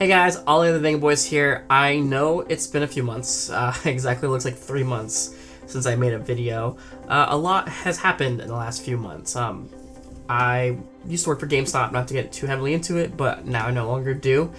Hey guys, Ollie and the Vanguard Boys here. I know it's been a few months, exactly looks like 3 months since I made a video. A lot has happened in the last few months. I used to work for GameStop, not to get too heavily into it, but now I no longer do.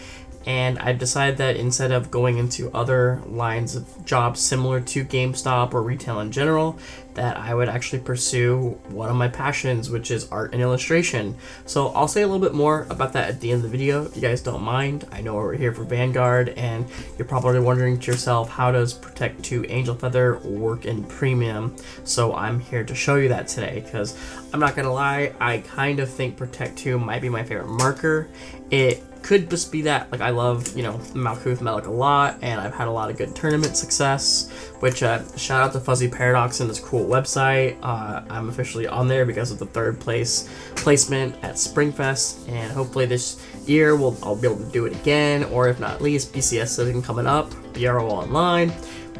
And I've decided that instead of going into other lines of jobs similar to GameStop or retail in general, that I would actually pursue one of my passions, which is art and illustration. So I'll say a little bit more about that at the end of the video, if you guys don't mind. I know we're here for Vanguard, and you're probably wondering to yourself, how does Protect 2 Angel Feather work in Premium? So I'm here to show you that today, because I'm not gonna lie, I kind of think Protect 2 might be my favorite marker. It could just be that, like, I love, Malkuth Melik a lot, and I've had a lot of good tournament success, which, shout out to Fuzzy Paradox and this cool website. I'm officially on there because of the 3rd place placement at Springfest, and hopefully this year I'll be able to do it again, or if not, at least BCS Living coming up, BRO Online,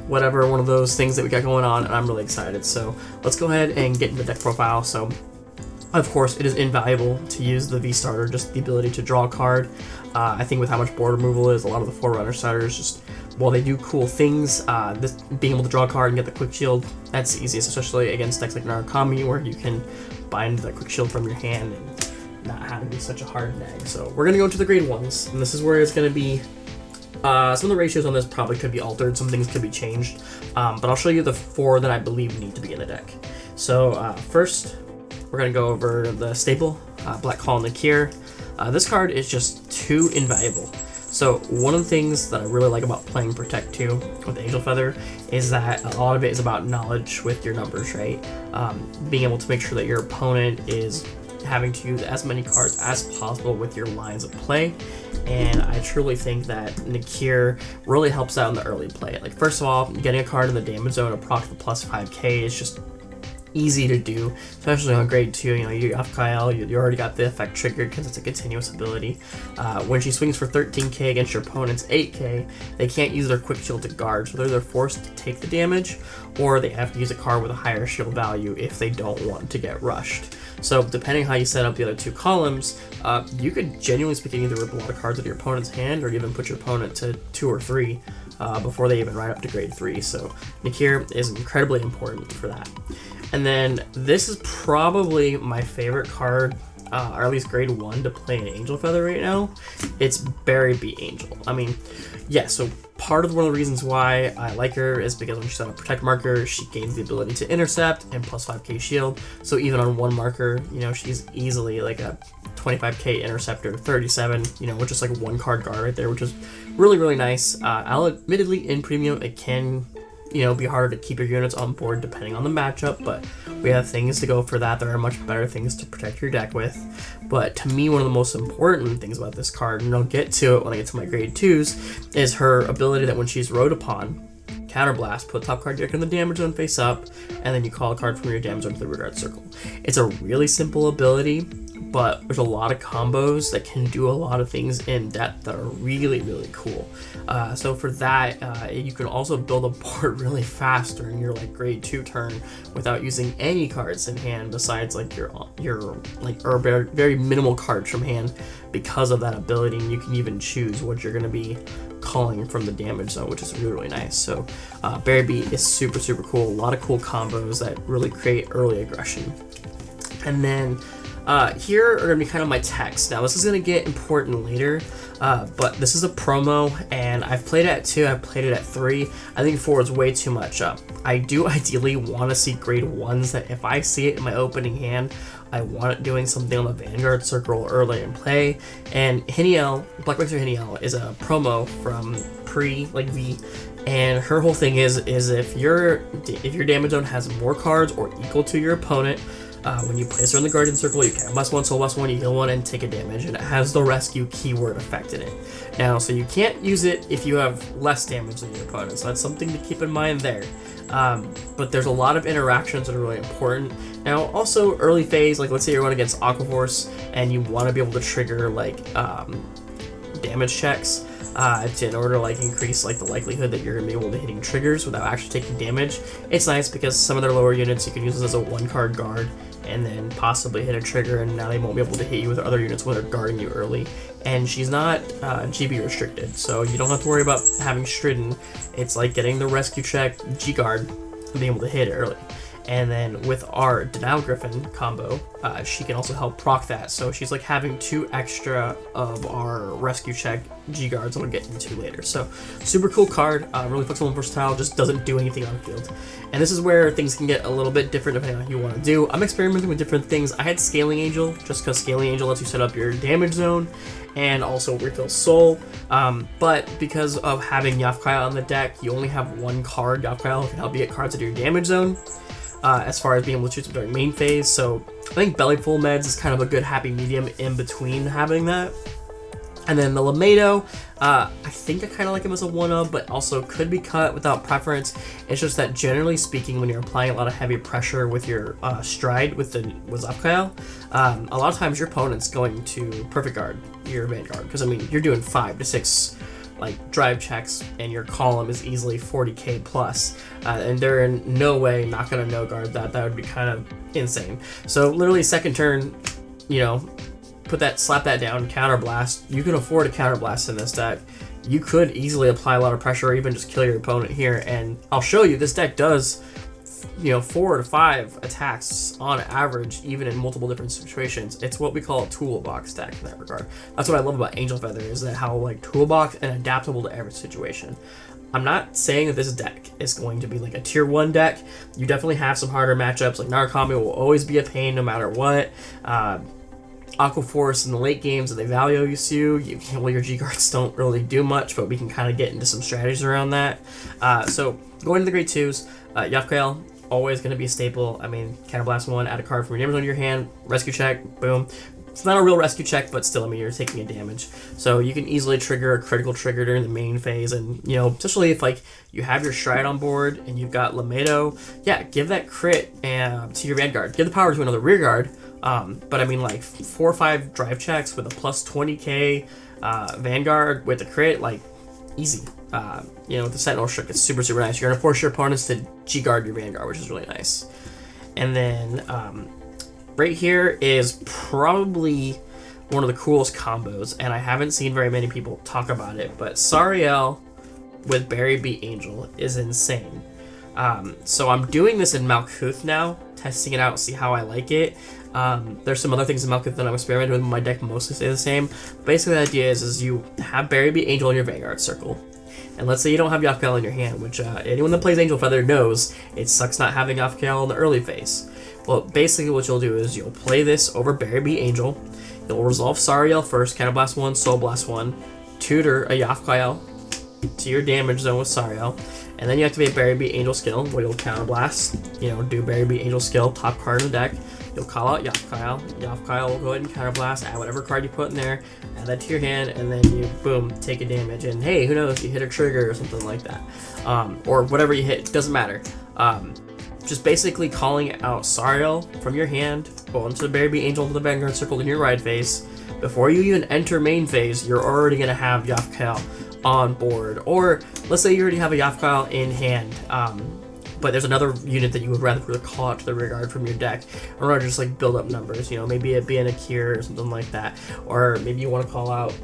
whatever, one of those things that we got going on, and I'm really excited. So let's go ahead and get into the deck profile. So of course, it is invaluable to use the V-Starter, just the ability to draw a card. I think with how much board removal is, a lot of the Forerunner starters, just while they do cool things, this being able to draw a card and get the quick shield, that's the easiest, especially against decks like Narukami, where you can bind that quick shield from your hand and not have to be such a hard nag. So we're going to go into the grade 1s, and this is where it's going to be, some of the ratios on this probably could be altered, some things could be changed, but I'll show you the 4 that I believe need to be in the deck. So first, we're going to go over the staple, Black Call Nakir. This card is just too invaluable. So one of the things that I really like about playing Protect 2 with Angel Feather is that a lot of it is about knowledge with your numbers, right? Being able to make sure that your opponent is having to use as many cards as possible with your lines of play. And I truly think that Nakir really helps out in the early play. Like, first of all, getting a card in the damage zone to proc the plus 5k is just easy to do, especially on grade 2. You have Kyle, you already got the effect triggered because it's a continuous ability. When she swings for 13k against your opponent's 8k, they can't use their quick shield to guard, so they're forced to take the damage, or they have to use a card with a higher shield value if they don't want to get rushed. So depending how you set up the other 2 columns, you could genuinely speaking either rip a lot of cards out of your opponent's hand, or even put your opponent to 2 or 3 before they even ride up to grade 3. So Nakir is incredibly important for that. And then this is probably my favorite card, or at least grade 1 to play in Angel Feather right now. It's Berry Beat Angel. I mean, yeah, so part of one of the reasons why I like her is because when she's on a Protect marker, she gains the ability to intercept and plus 5k shield. So even on one marker, she's easily like a 25k interceptor, 37, with just like 1 card guard right there, which is really, really nice. I'll admittedly, in Premium, it can be harder to keep your units on board depending on the matchup, but we have things to go for that. There are much better things to protect your deck with. But to me, one of the most important things about this card, and I'll get to it when I get to my grade 2s, is her ability that when she's rode upon, Counterblast, put top card deck in the damage zone face up, and then you call a card from your damage zone to the regard circle. It's a really simple ability, but there's a lot of combos that can do a lot of things in depth that are really, really cool. So for that, you can also build a board really fast during your grade 2 turn without using any cards in hand besides your very minimal cards from hand because of that ability. And you can even choose what you're going to be calling from the damage zone, which is really, really nice. So Berry Beat is super, super cool. A lot of cool combos that really create early aggression. And then here are going to be kind of my text. Now this is going to get important later, but this is a promo, and I've played it at 2, I've played it at 3. I think 4 is way too much. I do ideally want to see grade 1s that if I see it in my opening hand, I want it doing something on the Vanguard circle early in play. And Hiniel, Black Racer Hiniel, is a promo from V, and her whole thing is if your damage zone has more cards or equal to your opponent, when you place her in the Guardian Circle, you can +1, soul +1, you heal 1, and take a damage, and it has the rescue keyword effect in it. Now, so you can't use it if you have less damage than your opponent, so that's something to keep in mind there. But there's a lot of interactions that are really important. Now, also early phase, like let's say you're going against Aquaforce, and you want to be able to trigger damage checks in order to increase the likelihood that you're going to be able to hitting triggers without actually taking damage. It's nice because some of their lower units you can use this as a 1 card guard and then possibly hit a trigger, and now they won't be able to hit you with other units when they're guarding you early. And she's not GB restricted, so you don't have to worry about having Stridden. It's like getting the rescue check, G-guard, and being able to hit it early. And then with our Denial Griffin combo, she can also help proc that. So she's like having 2 extra of our rescue check G-guards that we'll get into later. So super cool card, really flexible and versatile, just doesn't do anything on the field. And this is where things can get a little bit different depending on what you want to do. I'm experimenting with different things. I had Scaling Angel, just because Scaling Angel lets you set up your damage zone and also refill soul. But because of having Yafkyle on the deck, you only have 1 card. Yafkyle can help you get cards into your damage zone. As far as being able to shoot them during main phase, so I think Belly Full Meds is kind of a good happy medium in between having that. And then the Lamedo, I think I kind of like him as a 1-of, but also could be cut without preference. It's just that generally speaking, when you're applying a lot of heavy pressure with your stride with Zapkyle, a lot of times your opponent's going to perfect guard your Vanguard, because I mean you're doing 5 to 6 like drive checks, and your column is easily 40k plus, and they're in no way not gonna no guard that. That would be kind of insane. So literally second turn, you know, slap that down, counter blast. You can afford a counter blast in this deck. You could easily apply a lot of pressure, or even just kill your opponent here. And I'll show you, this deck does, you know, 4 to 5 attacks on average, even in multiple different situations. It's what we call a toolbox deck in that regard. That's what I love about Angel Feather, is that how like toolbox and adaptable to every situation. I'm not saying that this deck is going to be like a tier 1 deck. You definitely have some harder matchups, like Narukami will always be a pain no matter what. Aqua Force in the late games that they value you, well, your G-guards don't really do much, but we can kind of get into some strategies around that. So going to the grade 2s, Yafkyle, always going to be a staple. I mean, Counterblast 1, add a card from your damage on your hand, rescue check, boom. It's not a real rescue check, but still, I mean, you're taking a damage. So you can easily trigger a critical trigger during the main phase, and, you know, especially if, like, you have your Stride on board and you've got Lamedo, yeah, give that crit to your Vanguard. Give the power to another rear guard, but I mean, like, 4 or 5 drive checks with a plus 20k Vanguard with a crit, like, easy. You know, with the Sentinel Shriek, it's super, super nice. You're going to force your opponents to G-guard your Vanguard, which is really nice. And then right here is probably one of the coolest combos, and I haven't seen very many people talk about it, but Sariel with Berry Beat Angel is insane. So I'm doing this in Malkuth now, testing it out, see how I like it. There's some other things in Malkuth that I'm experimenting with. My deck mostly stay the same. Basically, the idea is you have Berry Beat Angel in your Vanguard circle. And let's say you don't have Yafkyle in your hand, which anyone that plays Angel Feather knows it sucks not having Yafkyle in the early phase. Well, basically what you'll do is you'll play this over Berry Beat Angel. You'll resolve Sariel first, Counterblast 1, Soul Blast 1, tutor a Yafkyle to your damage zone with Sariel, and then you activate Berry Beat Angel skill, where you'll Counterblast, you know, do Berry Beat Angel skill, top card in the deck. You'll call out Yafkyle. Yafkyle will go ahead and Counterblast, add whatever card you put in there, add that to your hand, and then you, boom, take a damage. And hey, who knows, you hit a trigger or something like that. Or whatever you hit, doesn't matter. Just basically calling out Sariel from your hand, go into the Berry Beat Angel into the Vanguard circle in your ride phase. Before you even enter main phase, you're already going to have Yafkyle on board. Or let's say you already have a Yafkyle in hand, but there's another unit that you would rather call out to the rear guard from your deck, or rather just like build up numbers, you know, maybe it be an Akir or something like that, or maybe you want to call out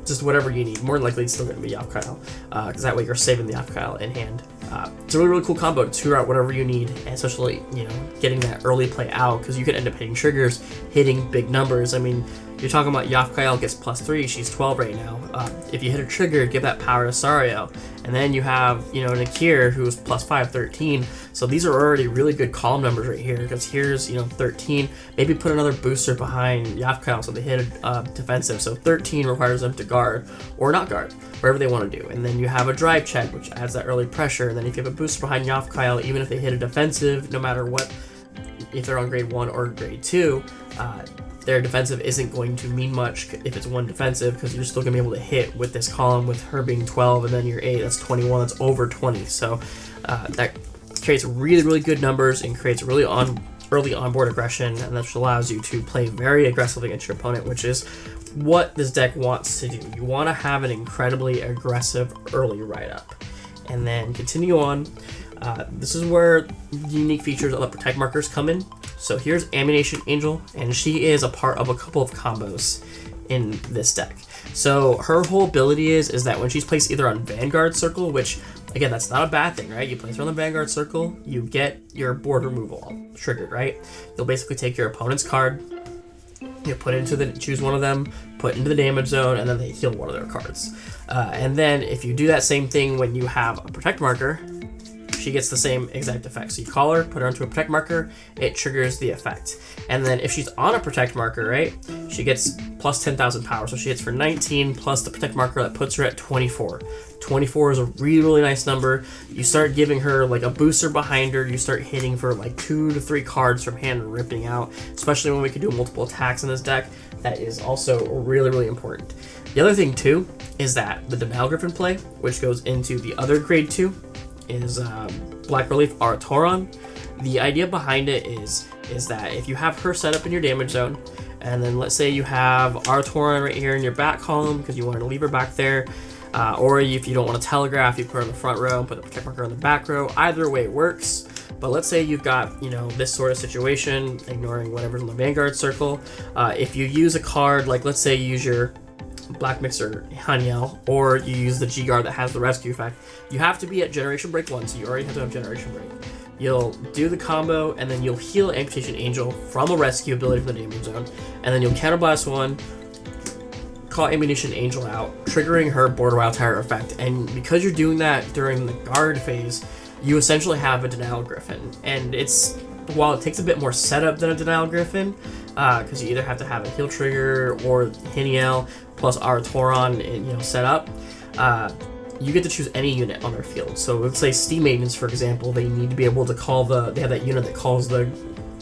just whatever you need. More than likely it's still going to be Yafkyle, because that way you're saving the Yafkyle in hand. It's a really, really cool combo to tutor out whatever you need, and especially, you know, getting that early play out, because you could end up hitting triggers, hitting big numbers. I mean, you're talking about Yafkyle gets +3, she's 12 right now. If you hit a trigger, give that power to Sariel. And then you have, you know, Nakir, who's +5, 13. So these are already really good column numbers right here, because here's, you know, 13. Maybe put another booster behind Yafkyle so they hit defensive. So 13 requires them to guard, or not guard, wherever they want to do. And then you have a drive check, which adds that early pressure. And then if you have a booster behind Yafkyle, even if they hit a defensive, no matter what, if they're on grade 1 or grade 2, their defensive isn't going to mean much if it's 1 defensive, because you're still going to be able to hit with this column, with her being 12 and then your 8, that's 21, that's over 20. So that creates really, really good numbers and creates really early onboard aggression, and that allows you to play very aggressively against your opponent, which is what this deck wants to do. You want to have an incredibly aggressive early write-up. And then continue on. This is where the unique features of the protect markers come in. So here's Ammunition Angel, and she is a part of a couple of combos in this deck. So her whole ability is that when she's placed either on Vanguard Circle, which again, that's not a bad thing, right? You place her on the Vanguard Circle, you get your board removal triggered, right? You'll basically take your opponent's card, you put it into choose one of them, put into the damage zone, and then they heal one of their cards. And then if you do that same thing when you have a protect marker, she gets the same exact effect. So you call her, put her into a protect marker, it triggers the effect. And then if she's on a protect marker, right, she gets plus 10,000 power. So she hits for 19 plus the protect marker that puts her at 24. 24 is a really, really nice number. You start giving her like a booster behind her. You start hitting for like 2 to 3 cards from hand ripping out, especially when we can do multiple attacks in this deck. That is also really, really important. The other thing too is that the Denial Griffin play, which goes into the other grade 2, is Black Relief Aratoron. The idea behind it is that if you have her set up in your damage zone, and then let's say you have Aratoron right here in your back column because you wanted to leave her back there, or if you don't want to telegraph, you put her in the front row and put the protect marker in the back row. Either way works. But let's say you've got, you know, this sort of situation, ignoring whatever's in the Vanguard Circle. If you use a card, like let's say you use your Black Mixer Haniel, or you use the G-Guard that has the rescue effect, you have to be at Generation Break 1, so you already have to have Generation Break. You'll do the combo, and then you'll heal Amputation Angel from a rescue ability from the damage zone, and then you'll Counterblast 1, call Ammunition Angel out, triggering her Border Wildfire effect. And because you're doing that during the guard phase, you essentially have a Denial Griffin. And while it takes a bit more setup than a Denial Griffin, because you either have to have a heal trigger or Haniel plus Aratoron, set up, you get to choose any unit on their field. So let's say Steam Maidens, for example, they need to be able to call they have that unit that calls the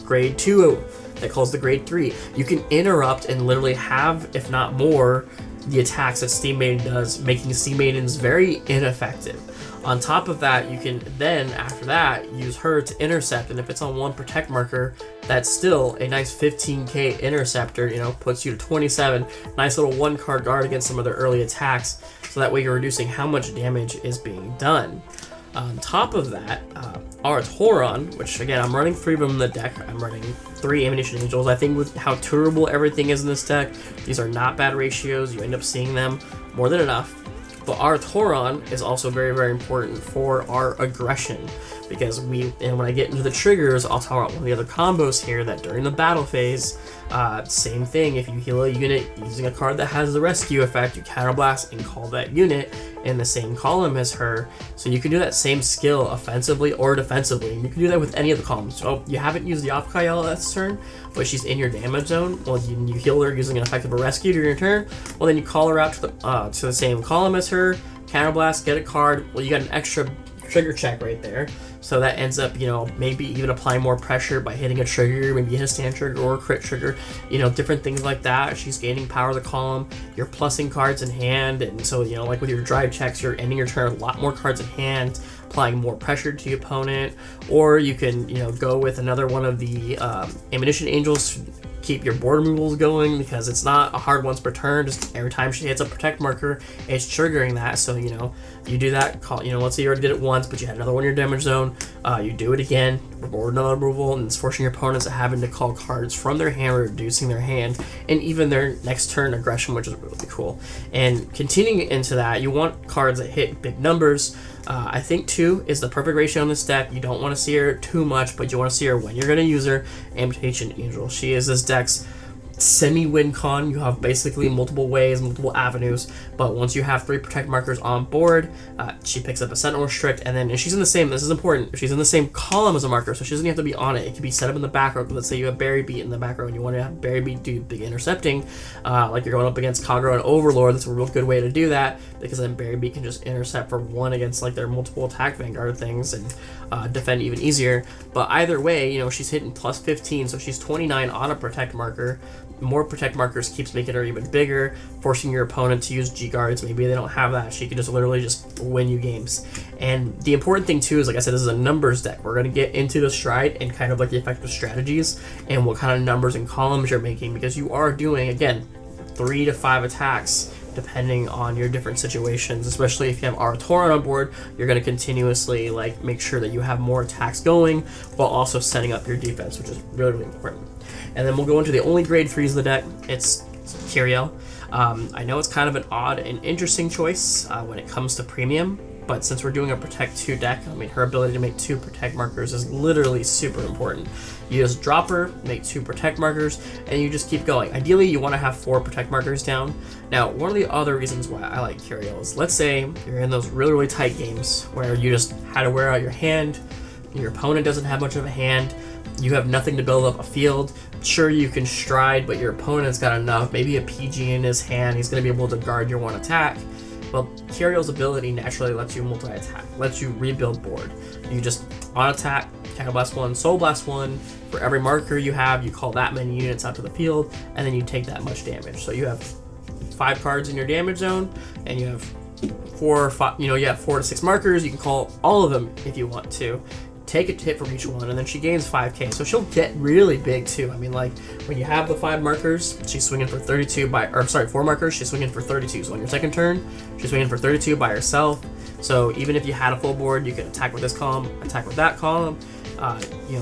grade 2, that calls the grade 3. You can interrupt and literally have, if not more, the attacks that Steam Maiden does, making Steam Maidens very ineffective. On top of that, you can then, after that, use her to intercept, and if it's on one protect marker, that's still a nice 15k interceptor, puts you to 27, nice little 1-card guard against some of their early attacks, so that way you're reducing how much damage is being done. On top of that, Aratoron, which again, I'm running 3 of them in the deck. I'm running 3 Ammunition Angels. I think with how tunable everything is in this deck, these are not bad ratios. You end up seeing them more than enough. But Aratoron is also very, very important for our aggression, because when I get into the triggers, I'll talk about one of the other combos here that during the battle phase, same thing, if you heal a unit using a card that has the rescue effect, you counterblast and call that unit in the same column as her. So you can do that same skill offensively or defensively, and you can do that with any of the columns. So you haven't used the Awhile this turn, but she's in your damage zone. Well, you heal her using an effect of a rescue during your turn. Well, then you call her out to the same column as her, counterblast, get a card. Well, you got an extra trigger check right there. So that ends up, maybe even applying more pressure by hitting a trigger, maybe hit a stand trigger or a crit trigger, different things like that. She's gaining power of the column, you're plussing cards in hand, and so, like with your drive checks, you're ending your turn with a lot more cards in hand, applying more pressure to the opponent. Or you can, go with another one of the Ammunition Angels, keep your board removals going, because it's not a hard once per turn. Just every time she hits a protect marker, it's triggering that. So you do that, let's say you already did it once, but you had another one in your damage zone, you do it again, reward another removal, and it's forcing your opponents to having to call cards from their hand, reducing their hand and even their next turn aggression, which is really cool. And continuing into that, you want cards that hit big numbers. I think 2 is the perfect ratio on this deck. You don't want to see her too much, but you want to see her when you're going to use her. Amputation Angel. She is this deck's semi-win con. You have basically multiple ways, multiple avenues, but once you have 3 protect markers on board, she picks up a Sentinel Restrict, and then if she's in the same, this is important, she's in the same column as a marker, so she doesn't have to be on it. It can be set up in the back row. Let's say you have Berry Beat in the back row and you want to have Berry Beat do big intercepting, like you're going up against Kagura and Overlord. That's a real good way to do that, because then Berry Beat can just intercept for 1 against like their multiple attack Vanguard things and defend even easier. But either way, she's hitting plus 15, so she's 29 on a protect marker. More protect markers keeps making her even bigger, forcing your opponent to use G-Guards. Maybe they don't have that. She can just literally just win you games. And the important thing too is, like I said, this is a numbers deck. We're going to get into the stride and kind of like the effective strategies and what kind of numbers and columns you're making, because you are doing, again, 3 to 5 attacks depending on your different situations. Especially if you have Aratoran on board, you're going to continuously like make sure that you have more attacks going while also setting up your defense, which is really, really important. And then we'll go into the only grade 3s of the deck. It's Kyriel. I know it's kind of an odd and interesting choice when it comes to premium, but since we're doing a Protect 2 deck, I mean, her ability to make 2 Protect markers is literally super important. You just drop her, make 2 Protect markers, and you just keep going. Ideally, you want to have 4 Protect markers down. Now, one of the other reasons why I like Kyriel is, let's say you're in those really, really tight games where you just had to wear out your hand, your opponent doesn't have much of a hand, you have nothing to build up a field. Sure, you can stride, but your opponent's got enough, maybe a PG in his hand, he's going to be able to guard your one attack. Well, Kyriel's ability naturally lets you multi-attack, lets you rebuild board. You just on attack, Counterblast 1, Soul Blast 1. For every marker you have, you call that many units out to the field, and then you take that much damage. So you have 5 cards in your damage zone, and you have 4 or 5, you have 4 to 6 markers. You can call all of them if you want to. Take a hit from each one, and then she gains 5k, so she'll get really big too. I mean, like, when you have the 5 markers, she's swinging for 32 4 markers, she's swinging for 32, so on your second turn, she's swinging for 32 by herself. So even if you had a full board, you could attack with this column, attack with that column,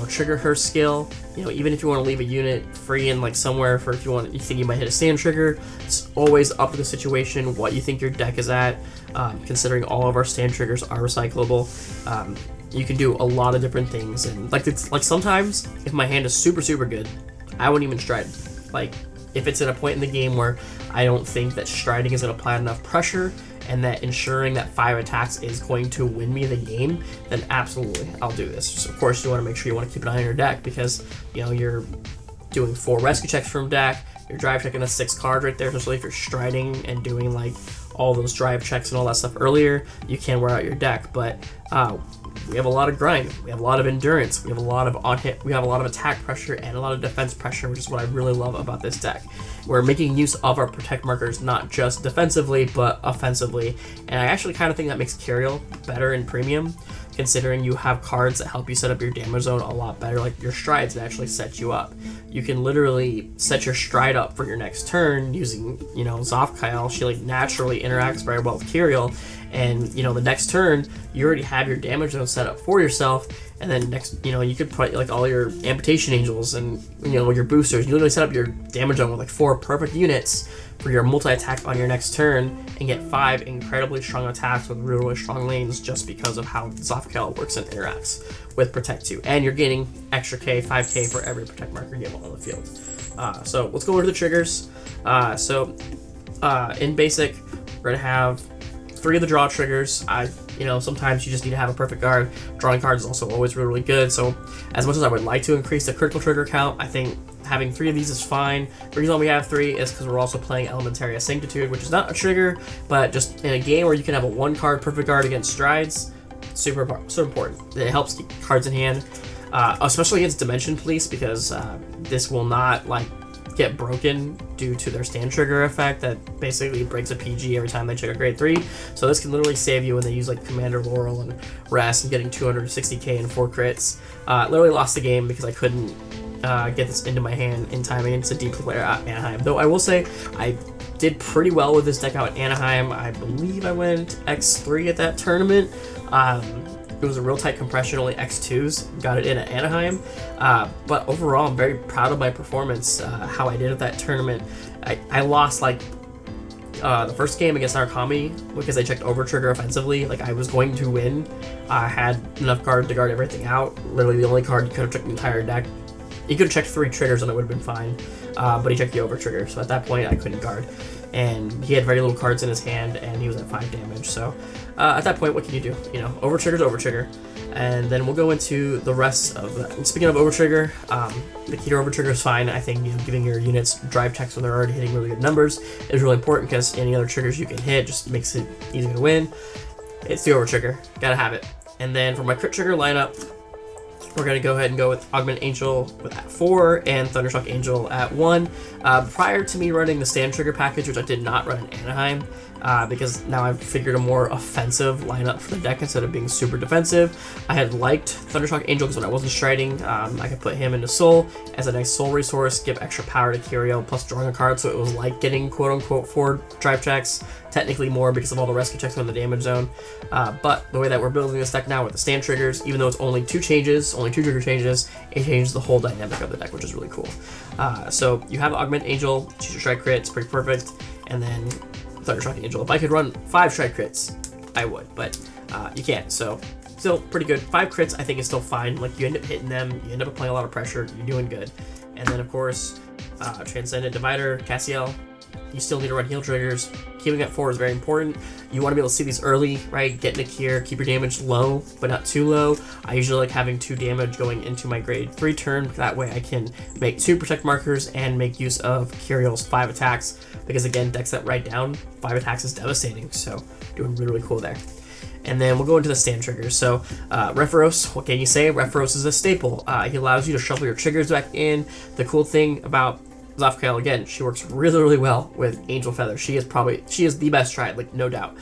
trigger her skill. Even if you want to leave a unit free in like somewhere for if you think you might hit a stand trigger, it's always up to the situation, what you think your deck is at, considering all of our stand triggers are recyclable. You can do a lot of different things, and like sometimes if my hand is super, super good, I wouldn't even stride. Like, if it's at a point in the game where I don't think that striding is going to apply enough pressure and that ensuring that 5 attacks is going to win me the game, then absolutely I'll do this. Just, of course, you want to make sure you want to keep an eye on your deck, because you're doing 4 rescue checks from deck, you're drive checking a 6 card right there, especially if you're striding and doing like all those drive checks and all that stuff earlier, you can wear out your deck. But we have a lot of grind, we have a lot of endurance, we have a lot of on hit, we have a lot of attack pressure and a lot of defense pressure, which is what I really love about this deck. We're making use of our Protect markers not just defensively but offensively, and I actually kind of think that makes Kyriel better in premium, considering you have cards that help you set up your damage zone a lot better. Like your strides that actually set you up. You can literally set your stride up for your next turn using, Zofkyle. She like naturally interacts very well with Kyriel, and the next turn you already have your damage zone set up for yourself, and then next you could put like all your amputation angels and your boosters. You literally set up your damage zone with like 4 perfect units for your multi-attack on your next turn and get 5 incredibly strong attacks with really, really strong lanes, just because of how Zofkyle works and interacts with Protect 2. And you're gaining extra 5k for every Protect marker you have on the field. So let's go over to the triggers. In basic, we're going to have 3 of the draw triggers. Sometimes you just need to have a perfect guard. Drawing cards is also always really, really good. So as much as I would like to increase the critical trigger count, I think having 3 of these is fine. The reason why we have 3 is because we're also playing Elementaria Sanctitude, which is not a trigger, but just in a game where you can have a 1-card perfect guard against strides, super important. It helps keep cards in hand, especially against Dimension Police, because this will not get broken due to their stand trigger effect that basically breaks a PG every time they check a grade 3. So this can literally save you when they use like Commander Laurel and Rest and getting 260k and 4 crits. Literally lost the game because I couldn't get this into my hand in time against a deep player at Anaheim. Though I will say I did pretty well with this deck out at Anaheim. I believe I went X3 at that tournament. It was a real tight compression, only X2s got it in at Anaheim. But overall, I'm very proud of my performance, how I did at that tournament. I lost the first game against Narukami because I checked over trigger offensively. I was going to win. I had enough cards to guard everything out. Literally the only card you could have checked the entire deck. He could have checked 3 triggers and it would have been fine. But he checked the over trigger, so at that point I couldn't guard. And he had very little cards in his hand, and he was at 5 damage. So at that point, what can you do? Over trigger's over trigger. And then we'll go into the rest of that. And speaking of over trigger, the key to over trigger is fine. I think giving your units drive checks when they're already hitting really good numbers is really important, because any other triggers you can hit just makes it easier to win. It's the over trigger, gotta have it. And then for my crit trigger lineup, we're going to go ahead and go with Augment Angel at 4 and Thundershock Angel at 1. Prior to me running the Stand Trigger package, which I did not run in Anaheim, because now I've figured a more offensive lineup for the deck instead of being super defensive. I had liked Thundershock Angel because when I wasn't striding, I could put him into Soul as a nice Soul resource, give extra power to Kyriel plus drawing a card, so it was like getting quote-unquote 4 drive checks, technically more because of all the rescue checks on the damage zone. But the way that we're building this deck now with the stand triggers, even though it's only 2 trigger changes, it changes the whole dynamic of the deck, which is really cool. So you have Augment Angel, choose your strike crit, it's pretty perfect, and then Thundershock Angel. If I could run 5 strike crits, I would, but you can't, so still pretty good. 5 crits I think is still fine. Like, you end up hitting them, you end up applying a lot of pressure, you're doing good. And then of course, Transcendent Divider, Cassiel, you still need to run heal triggers. Keeping at 4 is very important. You want to be able to see these early, right? Get Nick here, keep your damage low, but not too low. I usually like having 2 damage going into my grade 3 turn. That way I can make 2 protect markers and make use of Kyriel's 5 attacks. Because again, decks that write down 5 attacks is devastating. So doing really, really cool there. And then we'll go into the stand triggers. So Repharos, what can you say? Repharos is a staple. He allows you to shuffle your triggers back in. The cool thing about Zafkael, again, she works really, really well with Angel Feather. She is the best tried, like, no doubt.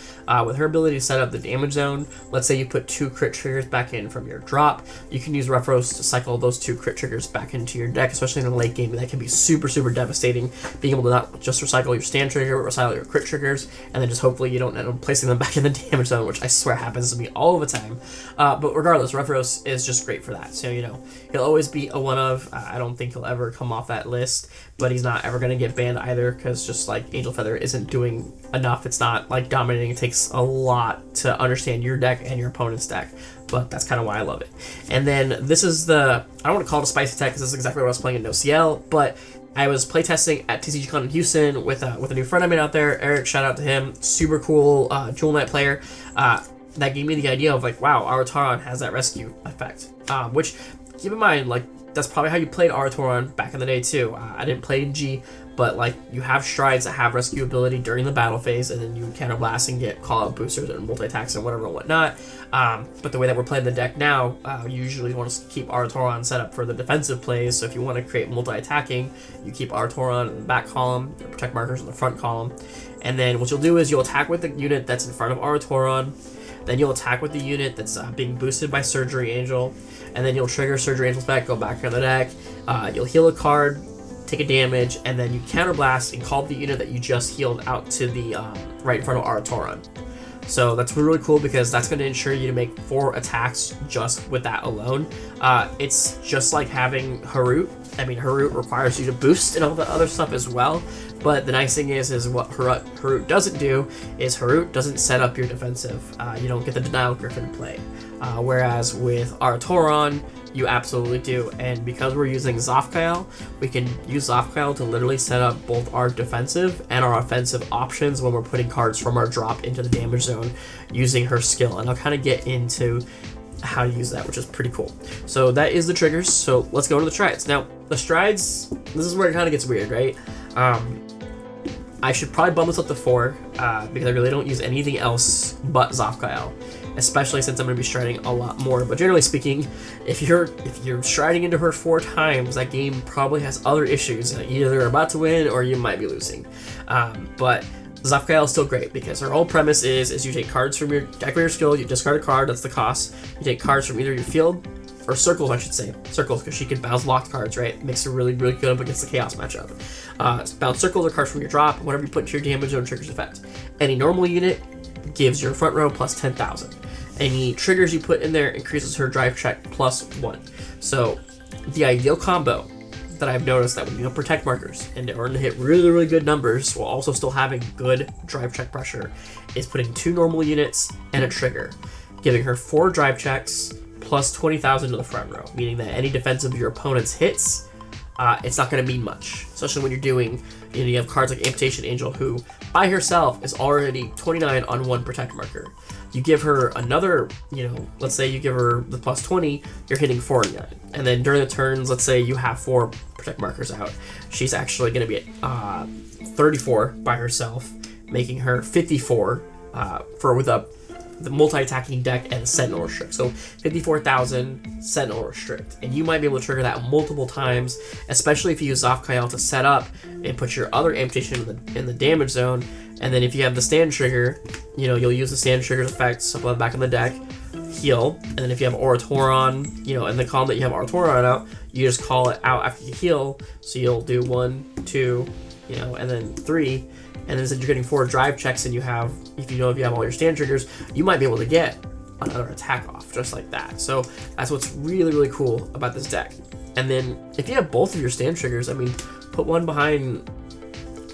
With her ability to set up the damage zone, let's say you put 2 crit triggers back in from your drop, you can use Repharos to cycle those 2 crit triggers back into your deck, especially in the late game. That can be super, super devastating, being able to not just recycle your stand trigger, but recycle your crit triggers, and then just hopefully you don't end up placing them back in the damage zone, which I swear happens to me all the time. But regardless, Repharos is just great for that. So, you know, he'll always be a one of. I don't think he'll ever come off that list, but he's not ever going to get banned either, because just like Angel Feather isn't doing enough. It's not like dominating. It takes a lot to understand your deck and your opponent's deck, but that's kind of why I love it. And then this is I don't want to call it a spicy tech because this is exactly what I was playing in NoCL, but I was playtesting at TCGCon in Houston with a new friend I made out there, Eric, shout out to him, super cool Jewel Knight player. That gave me the idea of like, wow, Arataron has that rescue effect, which, keep in mind, like, that's probably how you played Aratoron back in the day too. I didn't play in G, but like, you have strides that have rescue ability during the battle phase, and then you counter blast and get call out boosters and multi attacks and whatever and whatnot. But the way that we're playing the deck now, you usually want to keep Aratoron set up for the defensive plays. So if you want to create multi attacking, you keep Aratoron in the back column, your protect markers in the front column, and then what you'll do is you'll attack with the unit that's in front of Aratoron. Then you'll attack with the unit that's being boosted by Surgery Angel, and then you'll trigger Surgery Angel's back, go back on the deck, you'll heal a card, take a damage, and then you counterblast and call the unit that you just healed out to the right in front of Aratoron. So that's really cool because that's going to ensure you to make 4 attacks just with that alone. It's just like having Harut. I mean, Harut requires you to boost and all the other stuff as well. But the nice thing is what Harut doesn't do is Harut doesn't set up your defensive. You don't get the Denial Griffin play. Whereas with Aratoron, you absolutely do. And because we're using Zafkael, we can use Zafkael to literally set up both our defensive and our offensive options when we're putting cards from our drop into the damage zone using her skill. And I'll kind of get into how to use that, which is pretty cool. So that is the triggers. So let's go to the strides. Now, the strides, this is where it kind of gets weird, right? I should probably bump this up to 4 because I really don't use anything else but Zafkael, especially since I'm going to be striding a lot more. But generally speaking, if you're striding into her 4 times, that game probably has other issues. Either they're about to win or you might be losing. But Zafkael is still great because her whole premise is you take cards from your activator skill, you discard a card, that's the cost. You take cards from either your field, or circles, I should say. Circles, because she can bounce locked cards, right? Makes her really, really good up against the Chaos matchup. Bounce circles or cards from your drop, whatever you put into your damage zone triggers effect. Any normal unit gives your front row plus 10,000. Any triggers you put in there increases her drive check plus 1. So the ideal combo that I've noticed that when you have protect markers and in order to hit really, really good numbers while also still having good drive check pressure is putting 2 normal units and a trigger, giving her 4 drive checks plus 20,000 to the front row, meaning that any defensive of your opponent's hits, it's not going to mean much, especially when you're doing, you have cards like Amputation Angel, who by herself is already 29 on 1 protect marker. You give her another, let's say you give her the plus 20, you're hitting 49. And then during the turns, let's say you have 4 protect markers out. She's actually going to be at 34 by herself, making her 54 with a the multi-attacking deck and Sentinel Restrict. So 54,000 Sentinel Restrict. And you might be able to trigger that multiple times, especially if you use Awhile to set up and put your other amputation in the damage zone. And then if you have the stand trigger, you know, you'll use the stand trigger's effects up on the back of the deck, heal, and then if you have Oratoron, you know, in the column that you have Oratoron out, you just call it out after you heal. So you'll do 1, 2, you know, and then 3. And then since you're getting 4 drive checks and you have, if you have all your stand triggers, you might be able to get another attack off just like that. So that's what's really, really cool about this deck. And then if you have both of your stand triggers, I mean, put one behind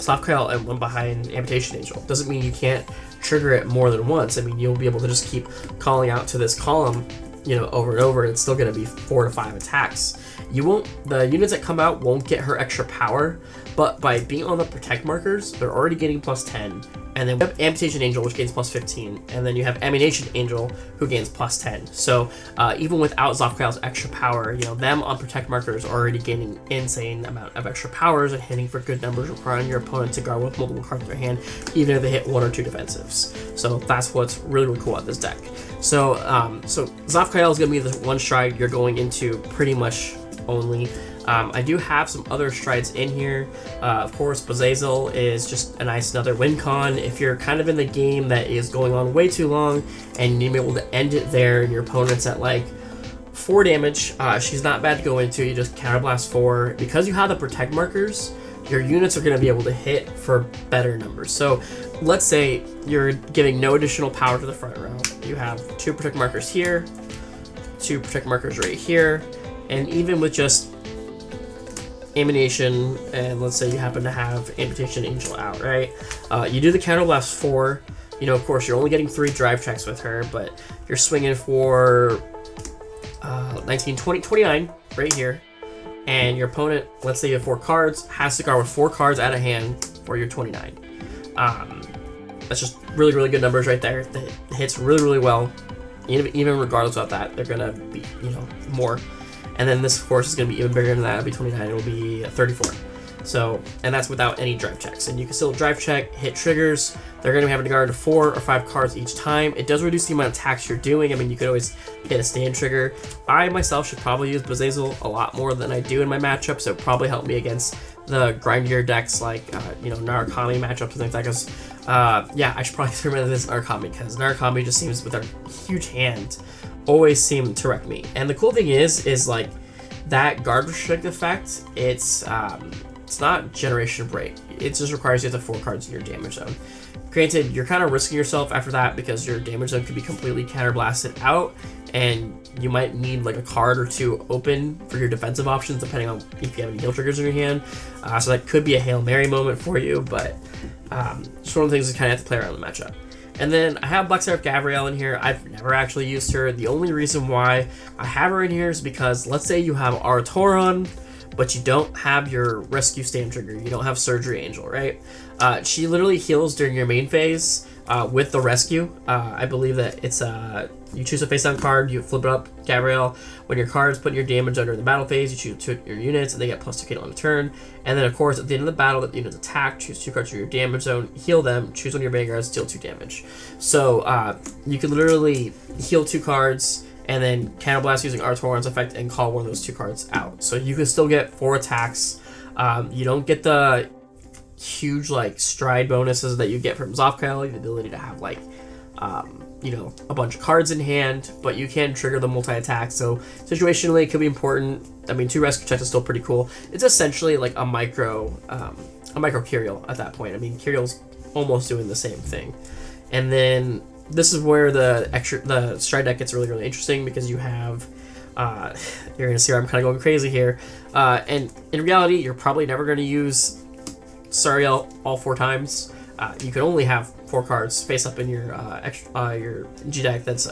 Awhile and one behind Amputation Angel. Doesn't mean you can't trigger it more than once. I mean, you'll be able to just keep calling out to this column, you know, over and over, and it's still going to be 4 to 5 attacks. The units that come out won't get her extra power, but by being on the protect markers, they're already getting plus 10. And then we have Amputation Angel, which gains plus 15, and then you have Ammunition Angel, who gains plus 10. So even without Awhile's extra power, you know, them on protect markers are already gaining insane amount of extra powers and hitting for good numbers, requiring your opponent to guard with multiple cards in their hand, even if they hit 1 or 2 defensives. So that's what's really, really cool about this deck. So Awhile is going to be the one stride you're going into pretty much only. I do have some other strides in here. Of course, Bazazel is just a nice another win con. If you're kind of in the game that is going on way too long and you need to be able to end it there and your opponent's at like 4 damage, she's not bad to go into. You just counterblast 4. Because you have the protect markers, your units are going to be able to hit for better numbers. So let's say you're giving no additional power to the front row. You have 2 protect markers here, 2 protect markers right here, and even with just Ammunition, and let's say you happen to have Amputation Angel out, right? You do the counterblast 4. You know, of course, you're only getting 3 drive checks with her, but you're swinging for 19, 20, 29 right here. And your opponent, let's say you have 4 cards, has to guard with 4 cards out of hand for your 29. That's just really, really good numbers right there. That hits really, really well. Even regardless of that, they're gonna be, you know, more. And then this, of course, is going to be even bigger than that. It'll be 29. It'll be 34. So, and that's without any drive checks. And you can still drive check, hit triggers. They're going to be having to guard 4 or 5 cards each time. It does reduce the amount of attacks you're doing. I mean, you could always hit a stand trigger. I myself should probably use Bazazel a lot more than I do in my matchup. So it probably help me against the grindier decks like, you know, Narukami matchups and things like that. Because, yeah, I should probably remember this Narukami, because Narukami just seems, with their huge hand, always seem to wreck me. And the cool thing is like that guard restrict effect, it's not generation break. It just requires you to have 4 cards in your damage zone. Granted, you're kind of risking yourself after that because your damage zone could be completely counterblasted out, and you might need like a card or 2 open for your defensive options depending on if you have any heal triggers in your hand. So that could be a Hail Mary moment for you, but just one of the things you kind of have to play around the matchup. And then I have Black Seraph Gabrielle in here. I've never actually used her. The only reason why I have her in here is because let's say you have Oratoron, but you don't have your rescue stand trigger. You don't have Surgery Angel, right? She literally heals during your main phase with the rescue. I believe that it's you choose a face down card, you flip it up, Gabrielle. When your cards put your damage under the battle phase, you choose 2 your units, and they get plus 2k on the turn. And then, of course, at the end of the battle, that the units attack, choose 2 cards from your damage zone, heal them, choose one of your Vanguards, deal 2 damage. So you can literally heal 2 cards, and then counterblast using Artoron's effect and call one of those 2 cards out. So you can still get 4 attacks. You don't get the huge like stride bonuses that you get from Awhile, the ability to have like you know, a bunch of cards in hand, but you can trigger the multi-attack, so situationally it could be important. I mean, 2 rescue checks is still pretty cool. It's essentially like a micro Kyriel at that point. I mean, Kyriel's almost doing the same thing. And then this is where the stride deck gets really, really interesting, because you have you're gonna see where I'm kind of going crazy here, and in reality you're probably never going to use Sariel all 4 times. You can only have 4 cards face up in your G deck that's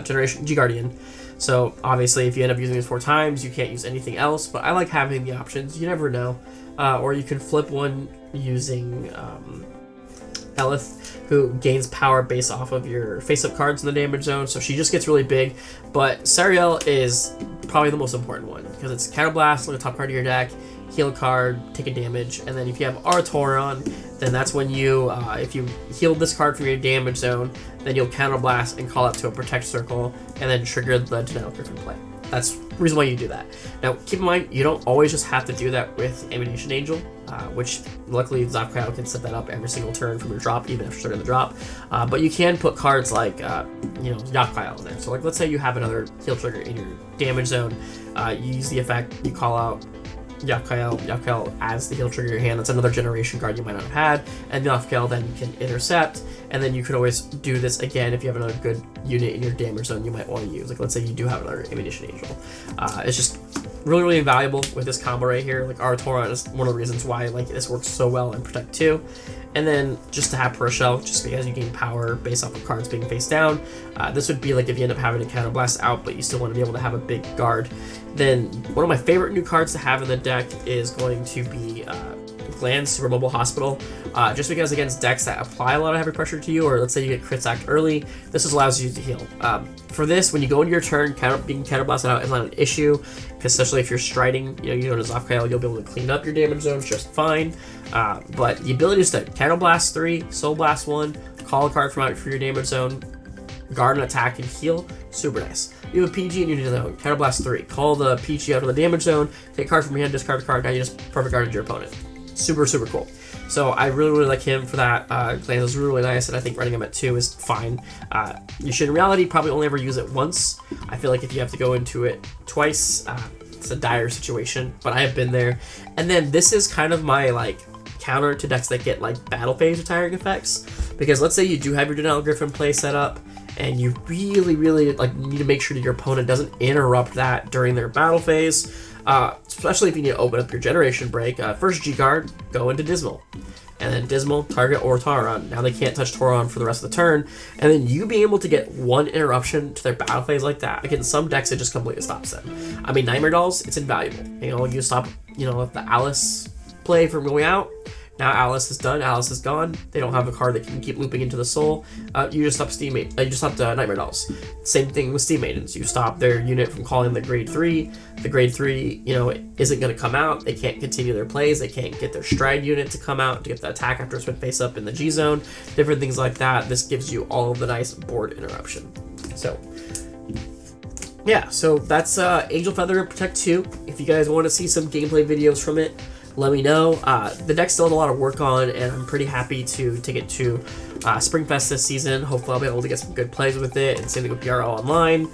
Generation G Guardian. So obviously, if you end up using this 4 times, you can't use anything else. But I like having the options. You never know. Or you can flip one using Elith, who gains power based off of your face-up cards in the damage zone. So she just gets really big. But Sariel is probably the most important one, because it's Counterblast, like the top card of your deck. heal a card, take a damage, and then if you have Artoron, then that's when you, if you heal this card from your damage zone, then you'll counterblast and call out to a protect circle, and then trigger the Denial Griffin play. That's the reason why you do that. Now, keep in mind, you don't always just have to do that with Ammunition Angel, which luckily Zapkail can set that up every single turn from your drop, even after starting the drop. But you can put cards like, Zapkail in there. So, like, let's say you have another heal trigger in your damage zone. You use the effect, you call out Zapkail as the heal trigger in your hand. That's another generation card you might not have had, and Zapkail then can intercept, and then you could always do this again if you have another good unit in your damage zone you might want to use. Like, let's say you do have another Ammunition Angel. It's just really, really invaluable with this combo right here. Like, Artoron is one of the reasons why like this works so well in Protect 2. And then just to have Shell, just because you gain power based off of cards being face down. This would be like if you end up having a Counterblast out, but you still want to be able to have a big guard. Then one of my favorite new cards to have in the deck is going to be Gland's Super Mobile Hospital. Just because against decks that apply a lot of heavy pressure to you, or let's say you get crit sacked early, this just allows you to heal. For this, when you go into your turn, being counterblasted out is not an issue, because especially if you're striding, you go to Zapkail, you'll be able to clean up your damage zones just fine. But the ability is to Counterblast 3, Soul Blast 1, call a card from out for your damage zone, guard an attack, and heal. Super nice. You have a PG in your zone, Counterblast 3, call the PG out of the damage zone, take a card from your hand, discard a card, now you just perfect guarded your opponent. Super, super cool. So I really, really like him for that. Gland is really, really nice, and I think running him at 2 is fine. You should, in reality, probably only ever use it once. I feel like if you have to go into it twice, it's a dire situation, but I have been there. And then this is kind of my, like, counter to decks that get, like, battle phase retiring effects. Because let's say you do have your Denial Griffin play set up, and you really, really, like, need to make sure that your opponent doesn't interrupt that during their battle phase. Especially if you need to open up your generation break. First G-Guard, go into Dismal. And then Dismal, target Artoron. Now they can't touch Tauron for the rest of the turn. And then you being able to get one interruption to their battle phase like that. Again, some decks it just completely stops them. I mean, Nightmare Dolls, it's invaluable. You stop, the Alice play from going out. Now Alice is done, Alice is gone. They don't have a card that can keep looping into the soul. You just stop Nightmare Dolls. Same thing with Steam Maidens. You stop their unit from calling the grade 3. The grade 3, isn't going to come out. They can't continue their plays. They can't get their stride unit to come out to get the attack after it's been face up in the G zone. Different things like that. This gives you all of the nice board interruption. So yeah, so that's Angel Feather Protect 2. If you guys want to see some gameplay videos from it, let me know. The deck still has a lot of work on, and I'm pretty happy to take it to Springfest this season. Hopefully I'll be able to get some good plays with it, and same thing with PRO Online.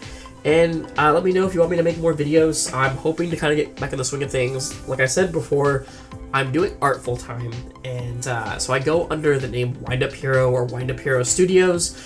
And let me know if you want me to make more videos. I'm hoping to kind of get back in the swing of things. Like I said before, I'm doing art full time, and so I go under the name Wind Up Hero or Wind Up Hero Studios.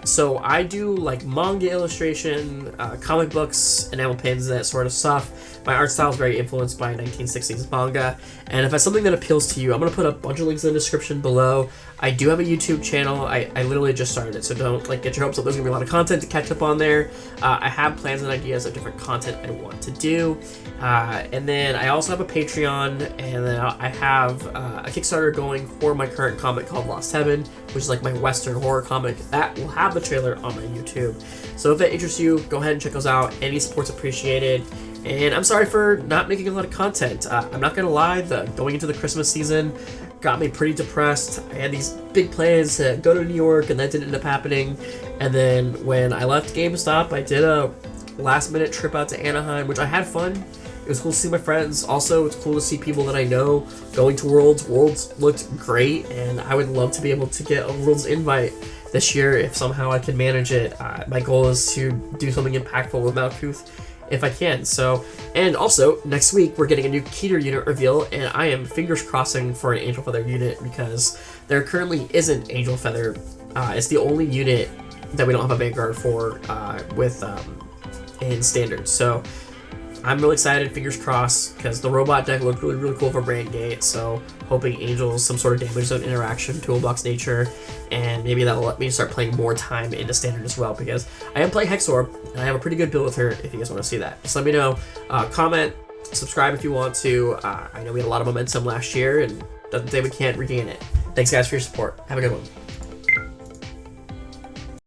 So I do like manga illustration, comic books, enamel pins, that sort of stuff. My art style is very influenced by 1960s manga, and if that's something that appeals to you, I'm going to put a bunch of links in the description below. I do have a YouTube channel. I literally just started it, so don't get your hopes up. There's going to be a lot of content to catch up on there. I have plans and ideas of different content I want to do. And then I also have a Patreon, and then I have a Kickstarter going for my current comic called Lost Heaven, which is like my Western horror comic. That will have the trailer on my YouTube. So if that interests you, go ahead and check those out. Any support's appreciated. And I'm sorry for not making a lot of content. I'm not gonna lie, going into the Christmas season got me pretty depressed. I had these big plans to go to New York, and that didn't end up happening. And then when I left GameStop, I did a last-minute trip out to Anaheim, which I had fun. It was cool to see my friends. Also, it's cool to see people that I know going to Worlds. Worlds looked great, and I would love to be able to get a Worlds invite this year if somehow I can manage it. My goal is to do something impactful with Malkuth if I can. So, and also next week we're getting a new Keter unit reveal, and I am fingers crossing for an Angel Feather unit because there currently isn't Angel Feather. It's the only unit that we don't have a Vanguard for in Standard. So I'm really excited, fingers crossed, because the robot deck looked really, really cool for Brand Gate, so hoping Angel's some sort of damage zone interaction, toolbox nature, and maybe that'll let me start playing more time into Standard as well, because I am playing Hexorb, and I have a pretty good build with her if you guys want to see that. Just let me know. Comment, subscribe if you want to. I know we had a lot of momentum last year, and doesn't say we can't regain it. Thanks guys for your support. Have a good one.